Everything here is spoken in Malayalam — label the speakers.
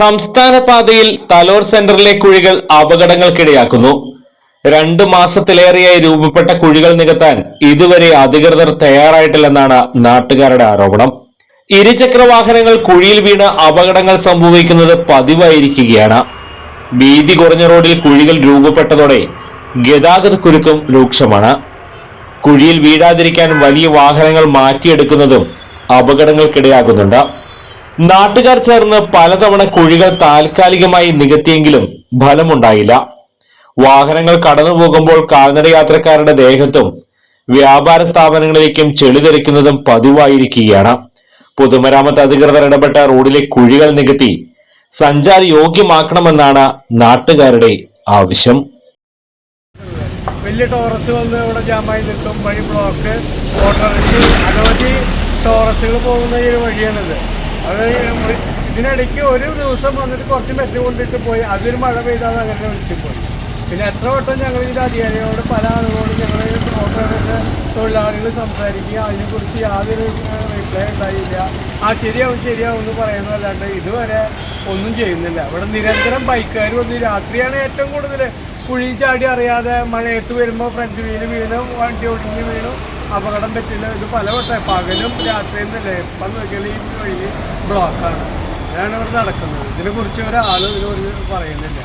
Speaker 1: സംസ്ഥാന പാതയിൽ തലോർ സെന്ററിലെ കുഴികൾ അപകടങ്ങൾക്കിടയാക്കുന്നു. 2 മാസത്തിലേറെയായി രൂപപ്പെട്ട കുഴികൾ നികത്താൻ ഇതുവരെ അധികൃതർ തയ്യാറായിട്ടില്ലെന്നാണ് നാട്ടുകാരുടെ ആരോപണം. ഇരുചക്ര വാഹനങ്ങൾ കുഴിയിൽ വീണ് അപകടങ്ങൾ സംഭവിക്കുന്നത് പതിവായിരിക്കുകയാണ്. വീതി കുറഞ്ഞ റോഡിൽ കുഴികൾ രൂപപ്പെട്ടതോടെ ഗതാഗതക്കുരുക്കും രൂക്ഷമാണ്. കുഴിയിൽ വീഴാതിരിക്കാൻ വലിയ വാഹനങ്ങൾ മാറ്റിയെടുക്കുന്നതും അപകടങ്ങൾക്കിടയാകുന്നുണ്ട്. നാട്ടുകാർ ചേർന്ന് പലതവണ കുഴികൾ താൽക്കാലികമായി നികത്തിയെങ്കിലും ഫലമുണ്ടായില്ല. വാഹനങ്ങൾ കടന്നു പോകുമ്പോൾ കാൽനട യാത്രക്കാരുടെ ദേഹത്തും വ്യാപാര സ്ഥാപനങ്ങളിലേക്കും ചെളി തെറിക്കുന്നതും പതിവായിരിക്കുകയാണ്. പൊതുമരാമത്ത് അധികൃതർ ഇടപെട്ട റോഡിലെ കുഴികൾ നികത്തി സഞ്ചാര യോഗ്യമാക്കണമെന്നാണ് നാട്ടുകാരുടെ ആവശ്യം.
Speaker 2: വലിയ ടോറസ് വന്ന് ഇവിടെ ജാമായി നിൽക്കും, വഴി ബ്ലോക്ക്, ഓട്ടോറിക്ഷ, അനവധി ടോറസുകൾ പോകുന്ന ഈ വഴിയാണിത്. അത് ഇതിനിടയ്ക്ക് ഒരു ദിവസം വന്നിട്ട് കുറച്ച് മെറ്റ് കൊണ്ടിട്ട് പോയി, അതൊരു മഴ പെയ്താൽ അങ്ങനെ ഒഴിച്ചു പോയി. പിന്നെ എത്ര വട്ടം ഞങ്ങൾ ഇതിൻ്റെ അധികാരികളോട് പല ആളുകളോട് ഞങ്ങൾ ഓട്ടോറിക്ഷ തൊഴിലാളികൾ സംസാരിക്കുക, അതിനെക്കുറിച്ച് യാതൊരു റിപ്ലൈ ഉണ്ടായില്ല. ശരിയാവും എന്ന് പറയുന്നതല്ലാണ്ട് ഇതുവരെ ഒന്നും ചെയ്യുന്നില്ല. ഇവിടെ നിരന്തരം ബൈക്കുകാർ വന്ന് രാത്രിയാണ് ഏറ്റവും കൂടുതൽ കുഴി ചാടി അറിയാതെ മഴയത്ത് വരുമ്പോൾ ഫ്രണ്ട് വീണ് വണ്ടി ഒടിഞ്ഞ് വീണു അപകടം പറ്റില്ല. ഇത് പലവട്ടം പകലും രാത്രിയും തന്നെ എപ്പം നോക്കിയാൽ ഈ വഴി ബ്ലോക്കാണ്. ഇതാണ് ഇവിടെ നടക്കുന്നത്. ഇതിനെക്കുറിച്ച് ഒരാളും ഇതിനൊരു പറയുന്നില്ല.